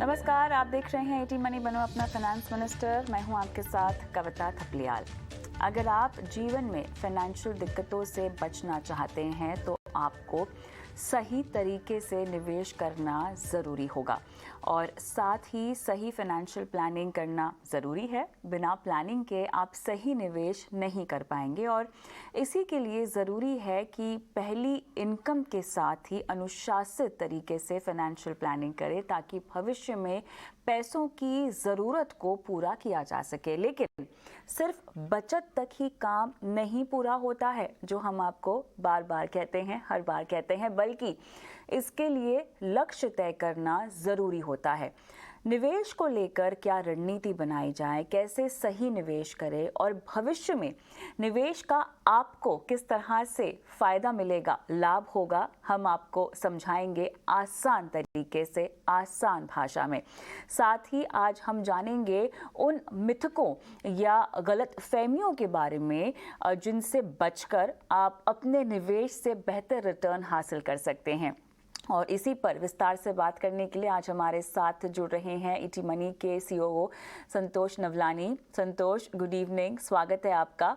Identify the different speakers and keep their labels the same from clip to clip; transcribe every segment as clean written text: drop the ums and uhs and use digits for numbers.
Speaker 1: नमस्कार, आप देख रहे हैं एटी मनी बनो अपना फाइनेंस मिनिस्टर। मैं हूं आपके साथ कविता थपलियाल। अगर आप जीवन में फाइनेंशियल दिक्कतों से बचना चाहते हैं तो आपको सही तरीके से निवेश करना ज़रूरी होगा और साथ ही सही फाइनेंशियल प्लानिंग करना ज़रूरी है। बिना प्लानिंग के आप सही निवेश नहीं कर पाएंगे और इसी के लिए ज़रूरी है कि पहली इनकम के साथ ही अनुशासित तरीके से फाइनेंशियल प्लानिंग करें ताकि भविष्य में पैसों की ज़रूरत को पूरा किया जा सके। लेकिन सिर्फ बचत तक ही काम नहीं पूरा होता है, जो हम आपको बार बार कहते हैं, हर बार कहते हैं, बल्कि इसके लिए लक्ष्य तय करना ज़रूरी होता है। निवेश को लेकर क्या रणनीति बनाई जाए, कैसे सही निवेश करें और भविष्य में निवेश का आपको किस तरह से फ़ायदा मिलेगा, लाभ होगा, हम आपको समझाएंगे आसान तरीके से, आसान भाषा में। साथ ही आज हम जानेंगे उन मिथकों या गलत फहमियों के बारे में जिनसे बचकर आप अपने निवेश से बेहतर रिटर्न हासिल कर सकते हैं। और इसी पर विस्तार से बात करने के लिए आज हमारे साथ जुड़ रहे हैं इटी मनी के सीईओ संतोष नवलानी। संतोष, गुड इवनिंग, स्वागत है आपका।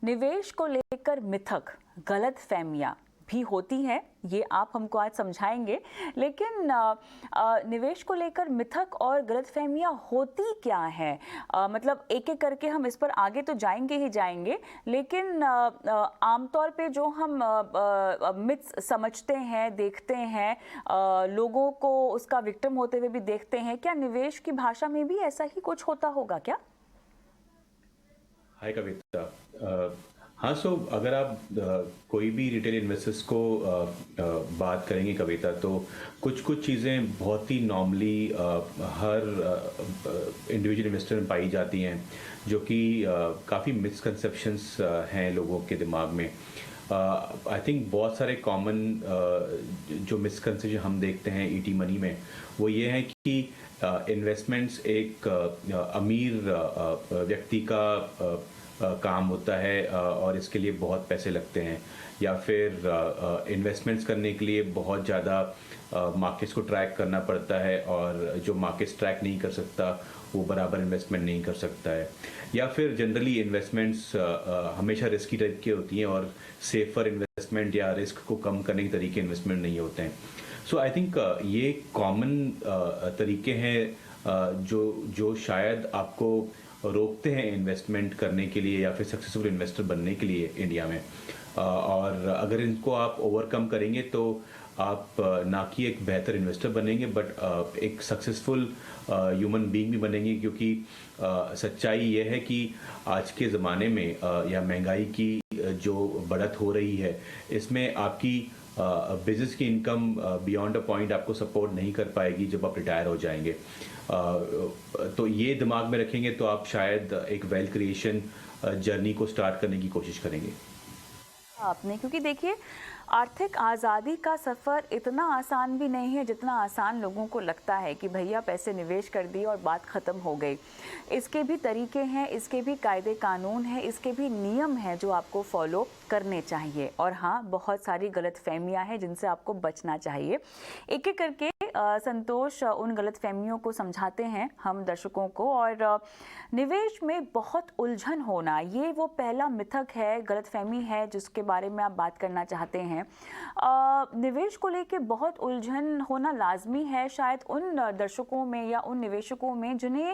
Speaker 1: निवेश को लेकर मिथक, गलत फहमियां भी होती हैं, ये आप हमको आज समझाएंगे। लेकिन निवेश को लेकर मिथक और गलतफहमियां होती क्या है? मतलब एक एक करके हम इस पर आगे तो जाएंगे ही जाएंगे, लेकिन आमतौर पे जो हम मिथ्स समझते हैं, देखते हैं, लोगों को उसका विक्टिम होते हुए भी देखते हैं, क्या निवेश की भाषा में भी ऐसा ही कुछ होता होगा क्या?
Speaker 2: हाय कविता। हाँ, अगर आप कोई भी रिटेल इन्वेस्टर्स को बात करेंगे कविता, तो कुछ चीज़ें बहुत ही नॉर्मली हर इंडिविजुअल इन्वेस्टर में पाई जाती हैं, जो कि काफ़ी मिसकंसेप्शंस हैं लोगों के दिमाग में। आई थिंक बहुत सारे कॉमन जो मिसकंसेप्शन हम देखते हैं ईटी मनी में, वो ये है कि इन्वेस्टमेंट्स एक अमीर व्यक्ति का काम होता है और इसके लिए बहुत पैसे लगते हैं, या फिर इन्वेस्टमेंट्स करने के लिए बहुत ज़्यादा मार्केट्स को ट्रैक करना पड़ता है और जो मार्केट्स ट्रैक नहीं कर सकता वो बराबर इन्वेस्टमेंट नहीं कर सकता है, या फिर जनरली इन्वेस्टमेंट्स हमेशा रिस्की टाइप की होती हैं और सेफर इन्वेस्टमेंट या रिस्क को कम करने के तरीके इन्वेस्टमेंट नहीं होते हैं। सो आई थिंक ये कॉमन तरीके हैं जो शायद आपको रोकते हैं इन्वेस्टमेंट करने के लिए या फिर सक्सेसफुल इन्वेस्टर बनने के लिए इंडिया में। और अगर इनको आप ओवरकम करेंगे तो आप ना कि एक बेहतर इन्वेस्टर बनेंगे, बट एक सक्सेसफुल ह्यूमन बीइंग भी बनेंगे, क्योंकि सच्चाई ये है कि आज के ज़माने में या महंगाई की जो बढ़त हो रही है, इसमें आपकी बिजनेस की इनकम बियॉन्ड अ पॉइंट आपको सपोर्ट नहीं कर पाएगी जब आप रिटायर हो जाएंगे। तो ये दिमाग में रखेंगे तो आप शायद एक वेल्थ क्रिएशन जर्नी को स्टार्ट करने की कोशिश करेंगे
Speaker 1: आपने। क्योंकि देखिए, आर्थिक आज़ादी का सफ़र इतना आसान भी नहीं है जितना आसान लोगों को लगता है कि भैया पैसे निवेश कर दिए और बात ख़त्म हो गई। इसके भी तरीके हैं, इसके भी कायदे कानून हैं, इसके भी नियम हैं जो आपको फॉलो करने चाहिए। और हाँ, बहुत सारी गलतफहमियां हैं जिनसे आपको बचना चाहिए। एक एक करके संतोष उन गलतफहमियों को समझाते हैं हम दर्शकों को। और निवेश में बहुत उलझन होना, ये वो पहला मिथक है, गलतफहमी है जिसके बारे में आप बात करना चाहते हैं। निवेश को लेके बहुत उलझन होना लाजमी है शायद उन दर्शकों में या उन निवेशकों में जिन्हें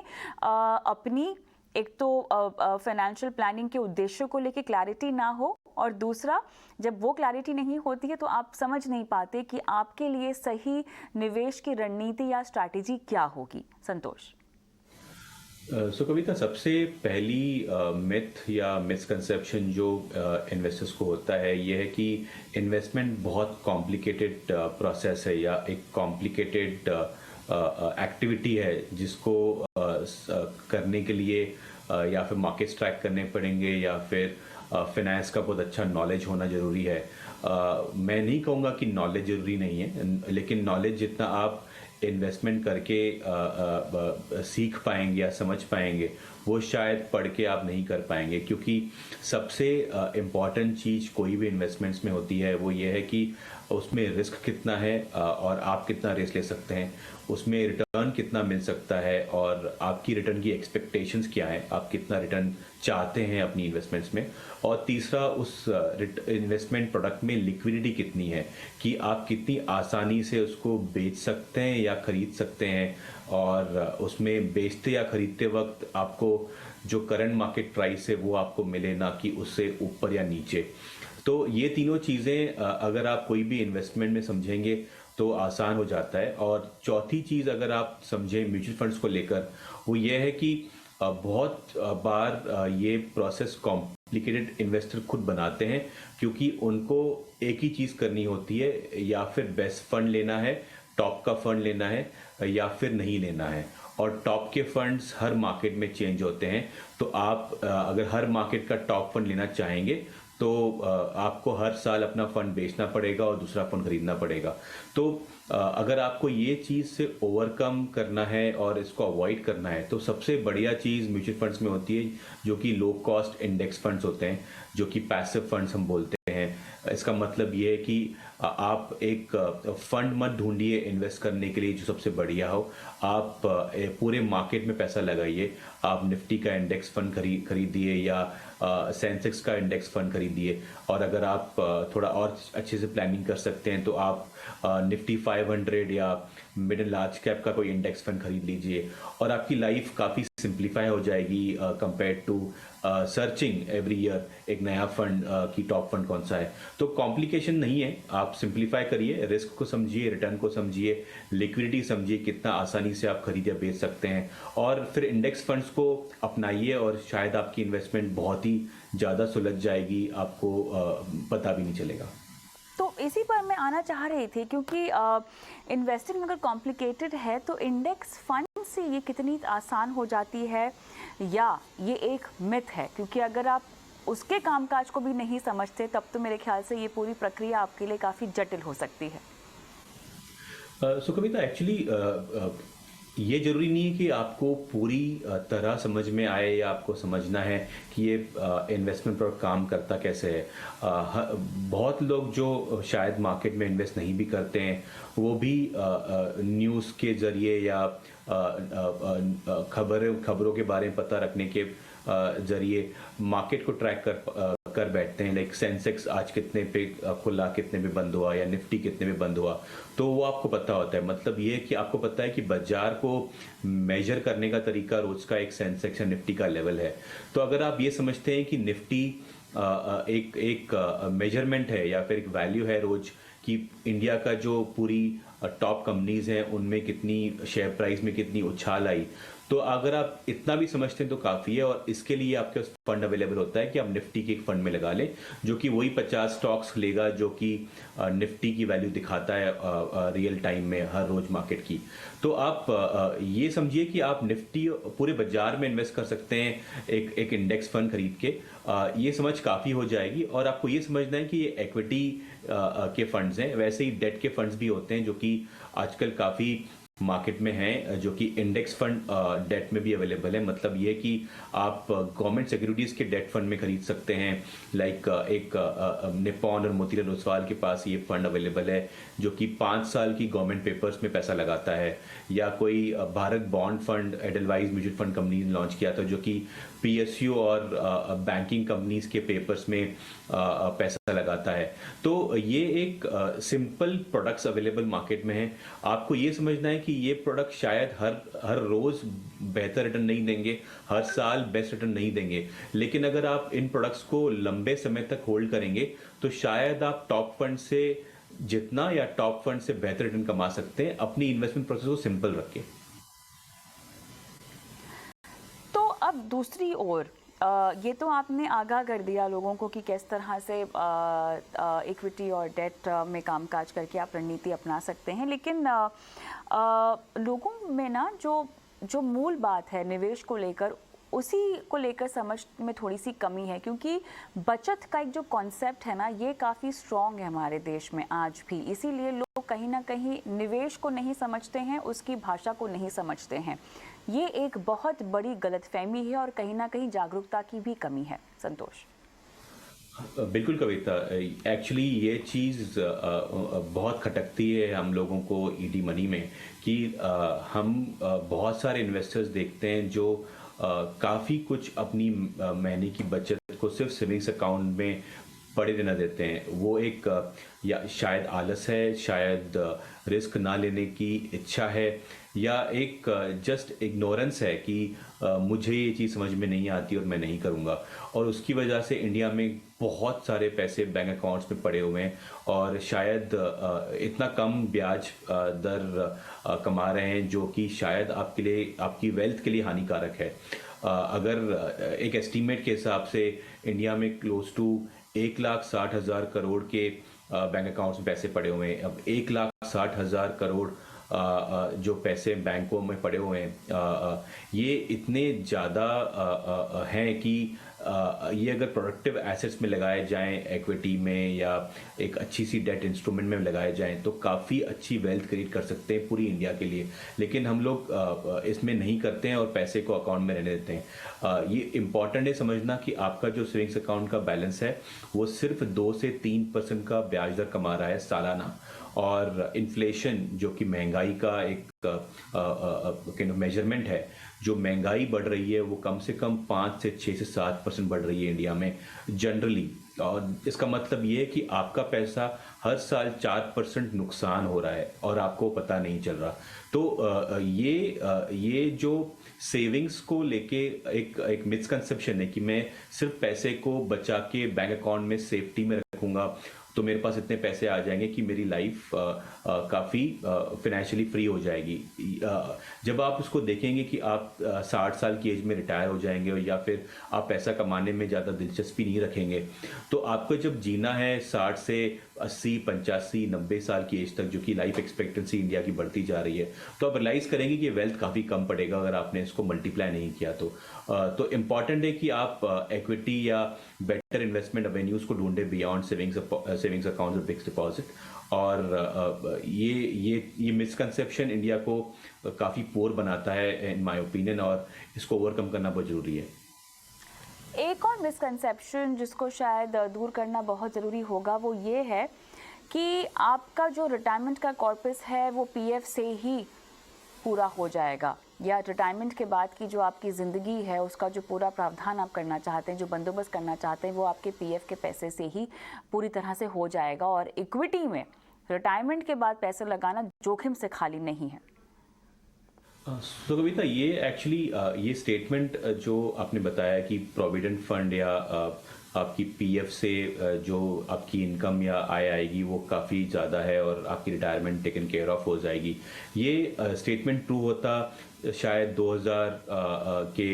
Speaker 1: अपनी एक तो फाइनेंशियल प्लानिंग के उद्देश्य को लेके क्लैरिटी ना हो, और दूसरा, जब वो क्लैरिटी नहीं होती है तो आप समझ नहीं पाते कि आपके लिए सही निवेश की रणनीति या स्ट्रैटेजी क्या होगी। संतोष।
Speaker 2: सो कविता, सबसे पहली मिथ या मिसकंसेप्शन जो इन्वेस्टर्स को होता है ये है कि इन्वेस्टमेंट बहुत कॉम्प्लिकेटेड प्रोसेस है या एक कॉम्प्लिकेटेड एक्टिविटी है जिसको करने के लिए या फिर मार्केट्स ट्रैक करने पड़ेंगे या फिर फाइनेंस का बहुत अच्छा नॉलेज होना ज़रूरी है। मैं नहीं कहूँगा कि नॉलेज ज़रूरी नहीं है, लेकिन नॉलेज जितना आप इन्वेस्टमेंट करके सीख पाएंगे या समझ पाएंगे वो शायद पढ़ के आप नहीं कर पाएंगे, क्योंकि सबसे इम्पॉर्टेंट चीज़ कोई भी इन्वेस्टमेंट्स में होती है वो ये है कि उसमें रिस्क कितना है और आप कितना रिस्क ले सकते हैं, उसमें रिटर्न कितना मिल सकता है और आपकी रिटर्न की एक्सपेक्टेशंस क्या है, आप कितना रिटर्न चाहते हैं अपनी इन्वेस्टमेंट्स में, और तीसरा उस इन्वेस्टमेंट प्रोडक्ट में लिक्विडिटी कितनी है कि आप कितनी आसानी से उसको बेच सकते हैं या खरीद सकते हैं, और उसमें बेचते या खरीदते वक्त आपको जो करंट मार्केट प्राइस है वो आपको मिले, ना कि उससे ऊपर या नीचे। तो ये तीनों चीज़ें अगर आप कोई भी इन्वेस्टमेंट में समझेंगे तो आसान हो जाता है। और चौथी चीज़ अगर आप समझें म्यूचुअल फंड्स को लेकर, वो ये है कि बहुत बार ये प्रोसेस कॉम्प्लिकेटेड इन्वेस्टर खुद बनाते हैं, क्योंकि उनको एक ही चीज़ करनी होती है, या फिर बेस्ट फंड लेना है, टॉप का फंड लेना है, या फिर नहीं लेना है। और टॉप के फंड्स हर मार्केट में चेंज होते हैं, तो आप अगर हर मार्केट का टॉप फंड लेना चाहेंगे तो आपको हर साल अपना फंड बेचना पड़ेगा और दूसरा फंड खरीदना पड़ेगा। तो अगर आपको ये चीज़ से ओवरकम करना है और इसको अवॉइड करना है, तो सबसे बढ़िया चीज़ म्यूचुअल फंड्स में होती है, जो कि लो कॉस्ट इंडेक्स फंड्स होते हैं, जो कि पैसिव फंड्स हम बोलते हैं। इसका मतलब ये है कि आप एक फंड मत ढूंढिए इन्वेस्ट करने के लिए जो सबसे बढ़िया हो, आप पूरे मार्केट में पैसा लगाइए। आप निफ्टी का इंडेक्स फंड खरीदिए या सेंसेक्स का इंडेक्स फंड खरीदिए, और अगर आप थोड़ा और अच्छे से प्लानिंग कर सकते हैं तो आप निफ्टी 500 या मिड एंड लार्ज कैप का कोई इंडेक्स फंड खरीद लीजिए, और आपकी लाइफ काफ़ी सिंप्लीफाई हो जाएगी compare to searching every year एक नया फंड की टॉप फंड कौन सा है। तो कॉम्प्लिकेशन नहीं है, आप सिंप्लीफाई करिए, रिस्क को समझिए, रिटर्न को समझिए, लिक्विडिटी समझिए, कितना आसानी से आप खरीद या बेच सकते हैं, और फिर इंडेक्स फंड्स को अपनाइए, और शायद आपकी इन्वेस्टमेंट बहुत ही ज़्यादा सुलझ जाएगी, आपको पता भी नहीं चलेगा।
Speaker 1: तो इसी पर मैं आना चाह रही थी, क्योंकि इन्वेस्टिंग अगर कॉम्प्लिकेटेड है तो इंडेक्स फंड से ये कितनी आसान हो जाती है, या ये एक मिथ है? क्योंकि अगर आप उसके कामकाज को भी नहीं समझते तब तो मेरे ख्याल से ये पूरी प्रक्रिया आपके लिए काफ़ी जटिल हो सकती है।
Speaker 2: सुकविता, एक्चुअली ये ज़रूरी नहीं है कि आपको पूरी तरह समझ में आए, या आपको समझना है कि ये इन्वेस्टमेंट पर काम करता कैसे है। बहुत लोग जो शायद मार्केट में इन्वेस्ट नहीं भी करते हैं, वो भी न्यूज़ के ज़रिए या खबरों के बारे में पता रखने के ज़रिए मार्केट को ट्रैक कर बैठते हैं। लाइक सेंसेक्स आज कितने पे खुला, कितने पे बंद हुआ, या निफ्टी कितने पे बंद हुआ, तो वो आपको पता होता है। मतलब ये है कि आपको पता है कि बाजार को मेजर करने का तरीका रोज का एक सेंसेक्स या निफ्टी का लेवल है। तो अगर आप ये समझते हैं कि निफ्टी एक मेजरमेंट है या फिर एक वैल्यू है रोज, कि इंडिया का जो पूरी टॉप कंपनीज हैं उनमें कितनी शेयर प्राइस में कितनी उछाल आई, तो अगर आप इतना भी समझते हैं तो काफ़ी है। और इसके लिए आपके पास फंड अवेलेबल होता है कि आप निफ्टी के एक फंड में लगा लें, जो कि वही 50 स्टॉक्स लेगा जो कि निफ्टी की वैल्यू दिखाता है रियल टाइम में हर रोज मार्केट की। तो आप ये समझिए कि आप निफ्टी पूरे बाजार में इन्वेस्ट कर सकते हैं एक इंडेक्स फंड खरीद के। ये समझ काफ़ी हो जाएगी। और आपको ये समझना है कि ये इक्विटी के फंड्स हैं, वैसे ही डेट के फंड्स भी होते हैं जो कि आजकल काफ़ी मार्केट में हैं, जो कि इंडेक्स फंड डेट में भी अवेलेबल है। मतलब ये कि आप गवर्नमेंट सिक्योरिटीज़ के डेट फंड में खरीद सकते हैं। लाइक एक निप्पॉन और मोतीलाल ओसवाल के पास ये फंड अवेलेबल है, जो कि 5 साल की गवर्नमेंट पेपर्स में पैसा लगाता है। या कोई Bharat bond fund Edelweiss mutual fund company ने लॉन्च किया था, जो कि पीएसयू और बैंकिंग कंपनीज के पेपर्स में पैसा लगाता है। तो ये एक सिंपल प्रोडक्ट्स अवेलेबल मार्केट में है। आपको ये समझना है कि ये प्रोडक्ट शायद हर रोज बेहतर रिटर्न नहीं देंगे, हर साल बेस्ट रिटर्न नहीं देंगे, लेकिन अगर आप इन प्रोडक्ट्स को लंबे समय तक होल्ड करेंगे तो शायद आप टॉप फंड से जितना या टॉप फंड से बेहतर रिटर्न कमा सकते हैं, अपनी इन्वेस्टमेंट प्रोसेस को सिंपल रख के।
Speaker 1: तो अब दूसरी ओर ये तो आपने आगाह कर दिया लोगों को कि किस तरह से इक्विटी और डेट में कामकाज करके आप रणनीति अपना सकते हैं, लेकिन लोगों में ना जो मूल बात है निवेश को लेकर, उसी को लेकर समझ में थोड़ी सी कमी है। क्योंकि बचत का एक जो कॉन्सेप्ट है ना, ये काफ़ी स्ट्रॉन्ग है हमारे देश में आज भी, इसीलिए लोग कहीं ना कहीं निवेश को नहीं समझते हैं, उसकी भाषा को नहीं समझते हैं। ये एक बहुत बड़ी गलतफहमी है और कहीं ना कहीं जागरूकता की भी कमी है। संतोष।
Speaker 2: बिल्कुल कविता, एक्चुअली ये चीज़ बहुत खटकती है हम लोगों को ईडी मनी में कि हम बहुत सारे इन्वेस्टर्स देखते हैं जो काफ़ी कुछ अपनी महीने की बचत को सिर्फ सेविंग्स अकाउंट में पड़े रहना देते हैं। वो एक या शायद आलस है, शायद रिस्क ना लेने की इच्छा है, या एक जस्ट इग्नोरेंस है कि मुझे ये चीज़ समझ में नहीं आती और मैं नहीं करूँगा। और उसकी वजह से इंडिया में बहुत सारे पैसे बैंक अकाउंट्स में पड़े हुए हैं और शायद इतना कम ब्याज दर कमा रहे हैं जो कि शायद आपके लिए, आपकी वेल्थ के लिए हानिकारक है। अगर एक एस्टीमेट के हिसाब से इंडिया में क्लोज टू 1,60,000 करोड़ के बैंक अकाउंट्स में पैसे पड़े हुए हैं। अब 1,60,000 करोड़ जो पैसे बैंकों में पड़े हुए हैं, ये इतने ज़्यादा हैं कि ये अगर प्रोडक्टिव एसेट्स में लगाए जाएं, इक्विटी में या एक अच्छी सी डेट इंस्ट्रूमेंट में लगाए जाएं, तो काफ़ी अच्छी वेल्थ क्रिएट कर सकते हैं पूरी इंडिया के लिए। लेकिन हम लोग इसमें नहीं करते हैं और पैसे को अकाउंट में रहने देते हैं। ये इम्पॉर्टेंट है समझना कि आपका जो सेविंग्स अकाउंट का बैलेंस है वो सिर्फ 2 से 3% का ब्याज दर कमा रहा है सालाना, और इन्फ्लेशन जो कि महंगाई का एक मेजरमेंट है, जो महंगाई बढ़ रही है वो कम से कम 5 से 6 से 7% बढ़ रही है इंडिया में जनरली। और इसका मतलब ये है कि आपका पैसा हर साल 4% नुकसान हो रहा है और आपको पता नहीं चल रहा। तो ये जो सेविंग्स को लेके एक मिसकंसेप्शन है कि मैं सिर्फ पैसे को बचा के बैंक अकाउंट में सेफ्टी में रखूंगा तो मेरे पास इतने पैसे आ जाएंगे कि मेरी लाइफ काफ़ी फिनेंशियली फ्री हो जाएगी। जब आप उसको देखेंगे कि आप 60 साल की एज में रिटायर हो जाएंगे या फिर आप पैसा कमाने में ज़्यादा दिलचस्पी नहीं रखेंगे, तो आपको जब जीना है 60 से 80, 85, 90 साल की एज तक, जो कि लाइफ एक्सपेक्टेंसी इंडिया की बढ़ती जा रही है, तो आप रियलाइज करेंगे कि वेल्थ काफ़ी कम पड़ेगा अगर आपने इसको मल्टीप्लाई नहीं किया। तो इम्पॉर्टेंट है कि आप इक्विटी या बेटर इन्वेस्टमेंट एवेन्यूज को ढूंढे बियॉन्ड सेविंग्स अकाउंट और फिक्स डिपॉजिट। और ये मिसकंसेप्शन इंडिया को काफ़ी पोर बनाता है इन माय ओपिनियन, और इसको ओवरकम करना बहुत ज़रूरी है।
Speaker 1: एक और मिसकंसेप्शन जिसको शायद दूर करना बहुत ज़रूरी होगा वो ये है कि आपका जो रिटायरमेंट का कॉर्पस है वो पीएफ से ही पूरा हो जाएगा, या रिटायरमेंट के बाद की जो आपकी ज़िंदगी है उसका जो पूरा प्रावधान आप करना चाहते हैं, जो बंदोबस्त करना चाहते हैं, वो आपके पीएफ के पैसे से ही पूरी तरह से हो जाएगा। और इक्विटी में रिटायरमेंट के बाद पैसे लगाना जोखिम से खाली नहीं है।
Speaker 2: तो कविता, ये एक्चुअली ये स्टेटमेंट जो आपने बताया कि प्रोविडेंट फंड या आपकी पीएफ से जो आपकी इनकम या आय आएगी वो काफ़ी ज़्यादा है और आपकी रिटायरमेंट टेकन केयर ऑफ हो जाएगी, ये स्टेटमेंट ट्रू होता शायद 2000 के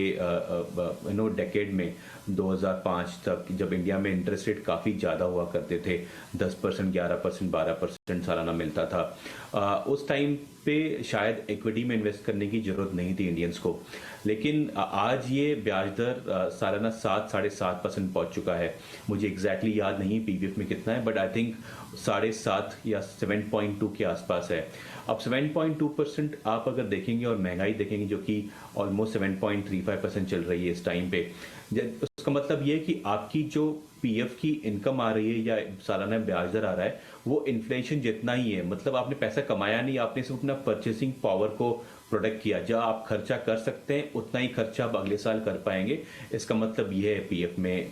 Speaker 2: डेकेड में 2005 तक, जब इंडिया में इंटरेस्ट रेट काफ़ी ज़्यादा हुआ करते थे, 10%, 11%, 12% सालाना मिलता था। उस टाइम पे शायद इक्विटी में इन्वेस्ट करने की ज़रूरत नहीं थी इंडियंस को। लेकिन आज ये ब्याज दर सालाना 7-7.5% पहुंच चुका है। मुझे एग्जैक्टली याद नहीं पीपीएफ में कितना है, बट आई थिंक 7.5 या 7.2 के आसपास है। अब 7.2% आप अगर देखेंगे और महंगाई देखेंगे जो कि ऑलमोस्ट 7.35% चल रही है इस टाइम पे, उसका मतलब ये है कि आपकी जो पीएफ की इनकम आ रही है या सालाना ब्याज दर आ रहा है वो इन्फ्लेशन जितना ही है। मतलब आपने पैसा कमाया नहीं, आपने सिर्फ अपना परचेसिंग पावर को प्रोडक्ट किया। जब आप खर्चा कर सकते हैं उतना ही खर्चा आप अगले साल कर पाएंगे। इसका मतलब ये है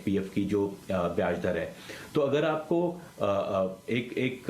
Speaker 2: पीएफ की जो ब्याज दर है। तो अगर आपको एक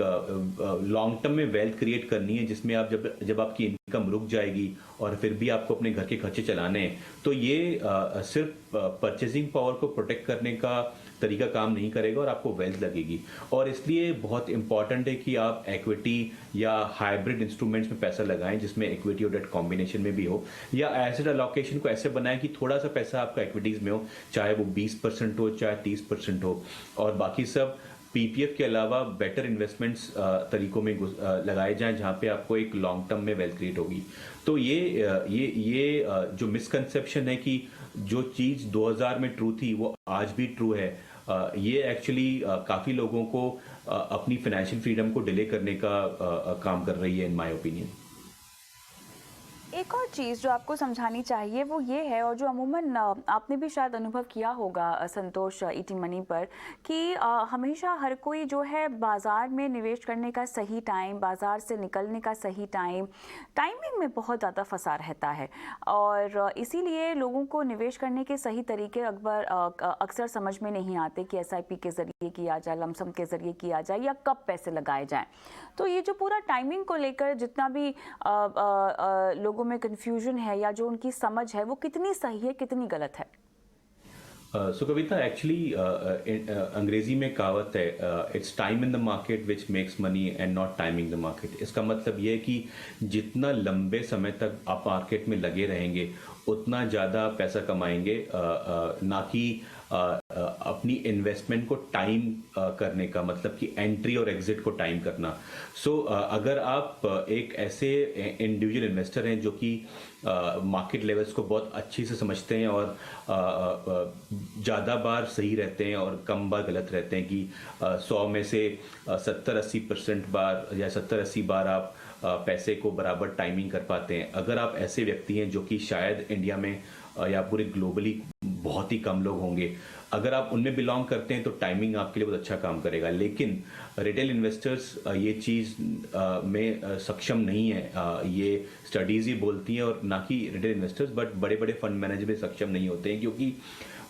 Speaker 2: लॉन्ग टर्म में वेल्थ क्रिएट करनी है जिसमें आप जब आपकी इनकम रुक जाएगी और फिर भी आपको अपने घर के खर्चे चलाने हैं, तो ये सिर्फ परचेसिंग पावर को प्रोटेक्ट करने का तरीका काम नहीं करेगा और आपको वेल्थ लगेगी। और इसलिए बहुत इंपॉर्टेंट है कि आप इक्विटी या हाइब्रिड इंस्ट्रूमेंट्स में पैसा लगाएं जिसमें इक्विटी और डेट कॉम्बिनेशन में भी हो, या एसेट अलोकेशन को ऐसे बनाएं कि थोड़ा सा पैसा आपका इक्विटीज में हो, चाहे वो 20% हो चाहे 30% हो, और बाकी सब पीपीएफ के अलावा बेटर इन्वेस्टमेंट्स तरीकों में लगाए जाएं जहां पे आपको एक लॉन्ग टर्म में वेल्थ क्रिएट होगी। तो ये जो मिसकंसेप्शन है कि जो चीज़ 2000 में ट्रू थी वो आज भी ट्रू है, ये एक्चुअली काफ़ी लोगों को अपनी फाइनेंशियल फ्रीडम को डिले करने का काम कर रही है इन माय ओपिनियन।
Speaker 1: एक और चीज़ जो आपको समझानी चाहिए वो ये है, और जो अमूमन आपने भी शायद अनुभव किया होगा संतोष, ईटी मनी पर, कि हमेशा हर कोई जो है बाज़ार में निवेश करने का सही टाइम, बाज़ार से निकलने का सही टाइम, टाइमिंग में बहुत ज़्यादा फंसा रहता है। और इसीलिए लोगों को निवेश करने के सही तरीके अक्सर समझ में नहीं आते कि एसआईपी के ज़रिए किया जाए, लमसम के ज़रिए किया जाए, या कब पैसे लगाए जाएं। तो ये जो पूरा टाइमिंग को लेकर जितना भी लोगों में कंफ्यूजन है, या जो उनकी समझ है, वो कितनी सही है, कितनी गलत है?
Speaker 2: सो कविता, एक्चुअली अंग्रेजी में कहावत है, it's time in the market which makes money and not timing the market. इसका मतलब ये है कि जितना लंबे समय तक आप मार्केट में लगे रहेंगे उतना ज़्यादा पैसा कमाएंगे, ना कि अपनी इन्वेस्टमेंट को टाइम करने का, मतलब कि एंट्री और एग्जिट को टाइम करना। सो अगर आप एक ऐसे इंडिविजुअल इन्वेस्टर हैं जो कि मार्केट लेवल्स को बहुत अच्छी से समझते हैं और ज़्यादा बार सही रहते हैं और कम बार गलत रहते हैं, कि 100 में से 70-80% बार या 70-80 बार आप पैसे को बराबर टाइमिंग कर पाते हैं। अगर आप ऐसे व्यक्ति हैं, जो कि शायद इंडिया में या पूरे ग्लोबली बहुत ही कम लोग होंगे, अगर आप उनमें बिलोंग करते हैं तो टाइमिंग आपके लिए बहुत अच्छा काम करेगा। लेकिन रिटेल इन्वेस्टर्स ये चीज़ में सक्षम नहीं है, ये स्टडीज़ ही बोलती हैं, और ना कि रिटेल इन्वेस्टर्स बट बड़े बड़े फंड मैनेजर भी सक्षम नहीं होते हैं, क्योंकि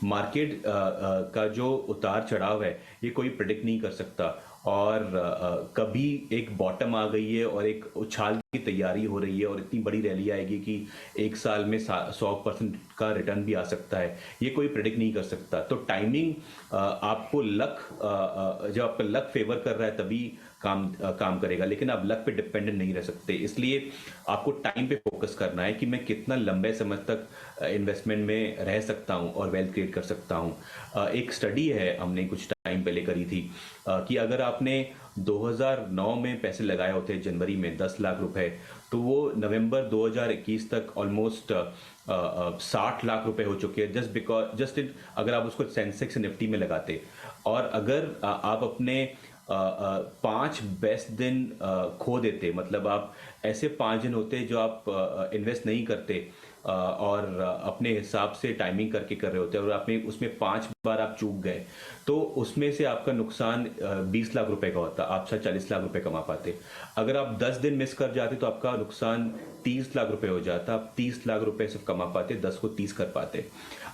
Speaker 2: मार्केट का जो उतार चढ़ाव है ये कोई प्रेडिक्ट नहीं कर सकता। और कभी एक बॉटम आ गई है और एक उछाल की तैयारी हो रही है और इतनी बड़ी रैली आएगी कि एक साल में 100% का रिटर्न भी आ सकता है, ये कोई प्रेडिक्ट नहीं कर सकता। तो टाइमिंग आपको जब आपका लक फेवर कर रहा है तभी काम करेगा, लेकिन आप लक पे डिपेंडेंट नहीं रह सकते। इसलिए आपको टाइम पे फोकस करना है कि मैं कितना लंबे समय तक इन्वेस्टमेंट में रह सकता हूं और वेल्थ क्रिएट कर सकता हूं। एक स्टडी है, हमने कुछ टाइम पहले करी थी, कि अगर आपने 2009 में पैसे लगाए होते जनवरी में 10 लाख रुपए, तो वो नवंबर 2021 तक ऑलमोस्ट 60 लाख रुपए हो चुके हैं, अगर आप उसको सेंसेक्स निफ्टी में लगाते। और अगर आप अपने 5 बेस्ट दिन खो देते, मतलब आप ऐसे 5 दिन होते जो आप इन्वेस्ट नहीं करते और अपने हिसाब से टाइमिंग करके कर रहे होते हैं, और आपने उसमें 5 बार आप चूक गए, तो उसमें से आपका नुकसान 20 लाख रुपए का होता, आप 40 लाख रुपए कमा पाते। अगर आप 10 दिन मिस कर जाते तो आपका नुकसान 30 लाख रुपए हो जाता, आप 30 लाख रुपए सिर्फ कमा पाते, 10 को 30 कर पाते।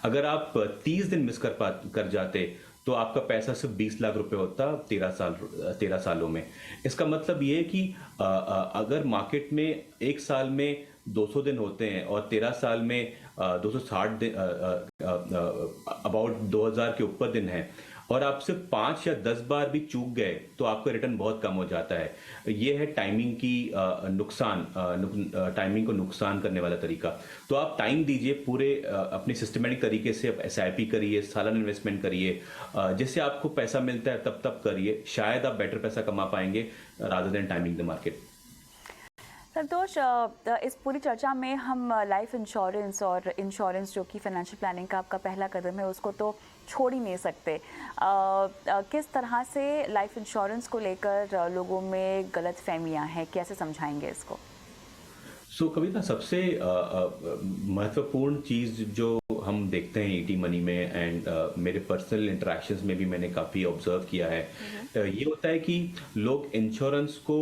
Speaker 2: अगर आप 30 दिन मिस कर जाते तो आपका पैसा सिर्फ 20 लाख रुपए होता 13 सालों में। इसका मतलब ये है कि अगर मार्केट में एक साल में 200 दिन होते हैं और 13 साल में 260 दिन, अबाउट 2000 के ऊपर दिन है, और आप सिर्फ 5 या 10 बार भी चूक गए तो आपका रिटर्न बहुत कम हो जाता है। ये है टाइमिंग की टाइमिंग को नुकसान करने वाला तरीका। तो आप टाइम दीजिए पूरे अपने सिस्टमेटिक तरीके से, आप एसआईपी करिए, सालाना इन्वेस्टमेंट करिए, जिससे आपको पैसा मिलता है तब करिए, शायद आप बेटर पैसा कमा पाएंगे rather than timing the market.
Speaker 1: Santosh, इस पूरी चर्चा में हम लाइफ इंश्योरेंस और इंश्योरेंस, जो कि फाइनेंशियल प्लानिंग का आपका पहला कदम है, उसको तो छोड़ ही नहीं सकते। किस तरह से लाइफ इंश्योरेंस को लेकर लोगों में गलत फहमियाँ हैं, कैसे समझाएंगे इसको?
Speaker 2: सो कविता, सबसे महत्वपूर्ण चीज़ जो हम देखते हैं ईटी मनी में, एंड मेरे पर्सनल इंटरेक्शंस में भी मैंने काफ़ी ऑब्जर्व किया है, ये होता है कि लोग इंश्योरेंस को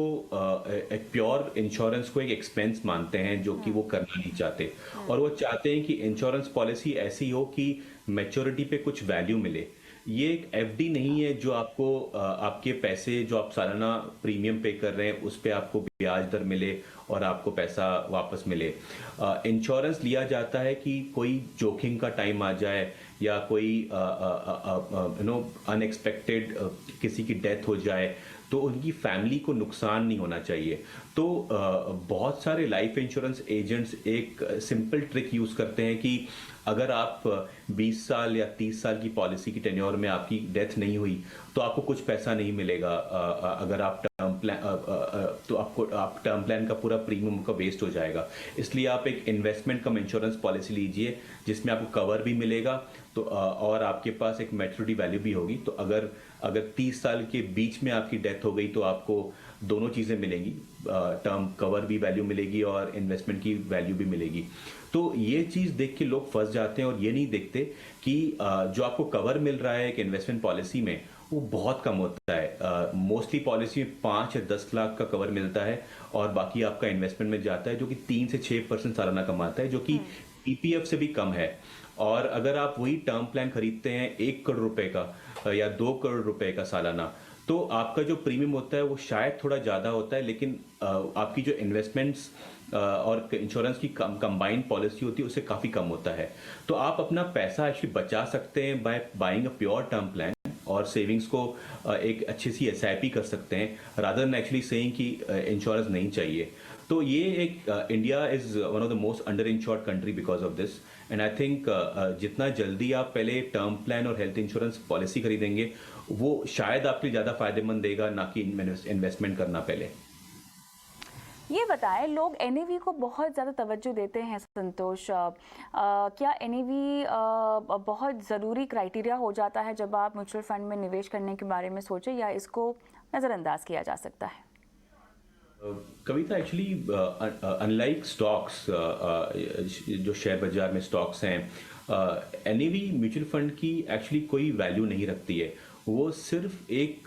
Speaker 2: एक प्योर इंश्योरेंस को एक एक्सपेंस मानते हैं, जो कि वो करना नहीं चाहते। और वो चाहते हैं कि इंश्योरेंस पॉलिसी ऐसी हो कि मैच्योरिटी पे कुछ वैल्यू मिले। ये एक एफडी नहीं है जो आपको आपके पैसे जो आप सालाना प्रीमियम पे कर रहे हैं उस पे आपको ब्याज दर मिले और आपको पैसा वापस मिले। इंश्योरेंस लिया जाता है कि कोई जोखिम का टाइम आ जाए, या कोई अनएक्सपेक्टेड किसी की डेथ हो जाए, तो उनकी फैमिली को नुकसान नहीं होना चाहिए। तो बहुत सारे लाइफ इंश्योरेंस एजेंट्स एक सिंपल ट्रिक यूज करते हैं कि अगर आप 20 साल या 30 साल की पॉलिसी की टेन्योर में आपकी डेथ नहीं हुई तो आपको कुछ पैसा नहीं मिलेगा, अगर आप टर्म टर्म प्लान तो आप टर्म प्लान का पूरा प्रीमियम का वेस्ट हो जाएगा। इसलिए आप एक इन्वेस्टमेंट कम इंश्योरेंस पॉलिसी लीजिए जिसमें आपको कवर भी मिलेगा तो और आपके पास एक मैच्योरिटी वैल्यू भी होगी। तो अगर 30 साल के बीच में आपकी डेथ हो गई तो आपको दोनों चीज़ें मिलेंगी, टर्म कवर भी वैल्यू मिलेगी और इन्वेस्टमेंट की वैल्यू भी मिलेगी। तो ये चीज़ देख के लोग फंस जाते हैं और ये नहीं देखते कि जो आपको कवर मिल रहा है एक इन्वेस्टमेंट पॉलिसी में वो बहुत कम होता है। मोस्टली पॉलिसी में 5 या 10 लाख का कवर मिलता है और बाकी आपका इन्वेस्टमेंट में जाता है जो कि 3 से 6% सालाना कमाता है, जो कि ईपीएफ से भी कम है। और अगर आप वही टर्म प्लान खरीदते हैं 1 करोड़ रुपए का या 2 करोड़ रुपए का सालाना, तो आपका जो प्रीमियम होता है वो शायद थोड़ा ज़्यादा होता है, लेकिन आपकी जो इन्वेस्टमेंट्स और इंश्योरेंस की कंबाइंड पॉलिसी होती है उससे काफ़ी कम होता है। तो आप अपना पैसा एक्चुअली बचा सकते हैं by buying a pure term plan और सेविंग्स को एक अच्छी सी एसआईपी कर सकते हैं रादर देन एक्चुअली सेइंग कि इंश्योरेंस नहीं चाहिए। तो ये एक India is one of the most under insured country because of this and I think जितना जल्दी आप पहले टर्म प्लान और हेल्थ इंश्योरेंस पॉलिसी खरीदेंगे वो शायद आपके लिए ज़्यादा फायदेमंद देगा, ना कि इन्वेस्टमेंट करना पहले।
Speaker 1: ये बताएं, लोग एनएवी को बहुत ज़्यादा तवज्जो देते हैं संतोष, क्या एनएवी बहुत ज़रूरी क्राइटेरिया हो जाता है जब आप म्यूचुअल फंड में निवेश करने के बारे में सोचें, या इसको नज़रअंदाज किया जा सकता है?
Speaker 2: कविता, एक्चुअली अनलाइक स्टॉक्स जो शेयर बाजार में स्टॉक्स हैं, एनएवी म्यूचुअल फंड की एक्चुअली कोई वैल्यू नहीं रखती है। वो सिर्फ एक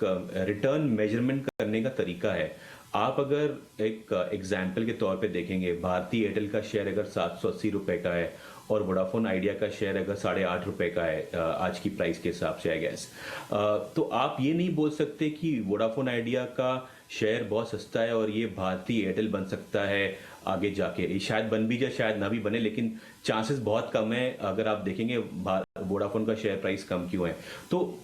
Speaker 2: रिटर्न मेजरमेंट करने का तरीका है। आप अगर एक एग्जाम्पल के तौर पे देखेंगे, भारतीय एयरटेल का शेयर अगर 780 रुपए का है और वोडाफोन आइडिया का शेयर अगर 8.5 रुपए का है आज की प्राइस के हिसाब से, आई गेस, तो आप ये नहीं बोल सकते कि वोडाफोन आइडिया का शेयर बहुत सस्ता है और ये भारतीय एयरटेल बन सकता है आगे जाके। ये शायद बन भी जाए, शायद ना भी बने, लेकिन चांसेस बहुत कम है। अगर आप देखेंगे वोडाफोन का शेयर प्राइस कम क्यों है, तो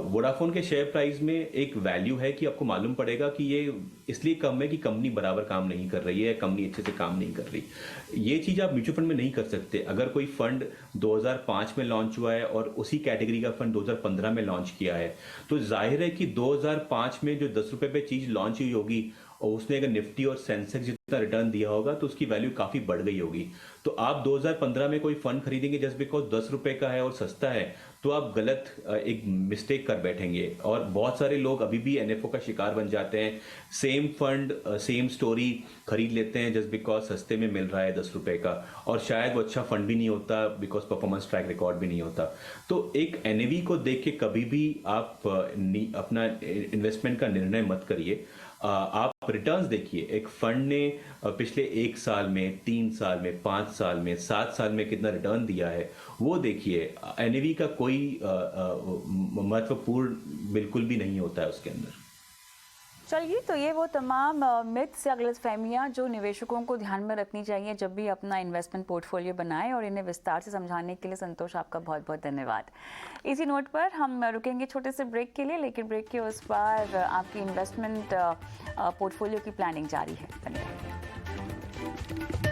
Speaker 2: वोडाफोन के शेयर प्राइस में एक वैल्यू है कि आपको मालूम पड़ेगा कि ये इसलिए कम है कि कंपनी बराबर काम नहीं कर रही है, कंपनी अच्छे से काम नहीं कर रही। ये चीज़ आप म्यूचुअल फंड में नहीं कर सकते। अगर कोई फंड 2005 में लॉन्च हुआ है और उसी कैटेगरी का फंड 2015 में लॉन्च किया है, तो जाहिर है कि 2005 में जो 10 रुपए पे चीज़ लॉन्च हुई होगी और उसने अगर निफ्टी और सेंसेक्स जितना रिटर्न दिया होगा तो उसकी वैल्यू काफ़ी बढ़ गई होगी। तो आप 2015 में कोई फंड खरीदेंगे जस्ट बिकॉज 10 रुपए का है और सस्ता है, तो आप गलत एक मिस्टेक कर बैठेंगे। और बहुत सारे लोग अभी भी एनएफओ का शिकार बन जाते हैं। सेम फंड सेम स्टोरी खरीद लेते हैं जस्ट बिकॉज सस्ते में मिल रहा है 10 रुपए का, और शायद वो अच्छा फंड भी नहीं होता बिकॉज परफॉर्मेंस ट्रैक रिकॉर्ड भी नहीं होता। तो एक एनएवी को देख के कभी भी आप अपना इन्वेस्टमेंट का निर्णय मत करिए। आप रिटर्न्स देखिए। एक फंड ने पिछले 1 साल में, 3 साल में, 5 साल में, 7 साल में कितना रिटर्न दिया है वो देखिए। एनएवी का कोई महत्वपूर्ण बिल्कुल भी नहीं होता है उसके अंदर।
Speaker 1: चलिए, तो ये वो तमाम मिथ्स या गलतफहमियां जो निवेशकों को ध्यान में रखनी चाहिए जब भी अपना इन्वेस्टमेंट पोर्टफोलियो बनाएं, और इन्हें विस्तार से समझाने के लिए संतोष आपका बहुत बहुत धन्यवाद। इसी नोट पर हम रुकेंगे छोटे से ब्रेक के लिए, लेकिन ब्रेक के उस पार आपकी इन्वेस्टमेंट पोर्टफोलियो की प्लानिंग जारी है। धन्यवाद।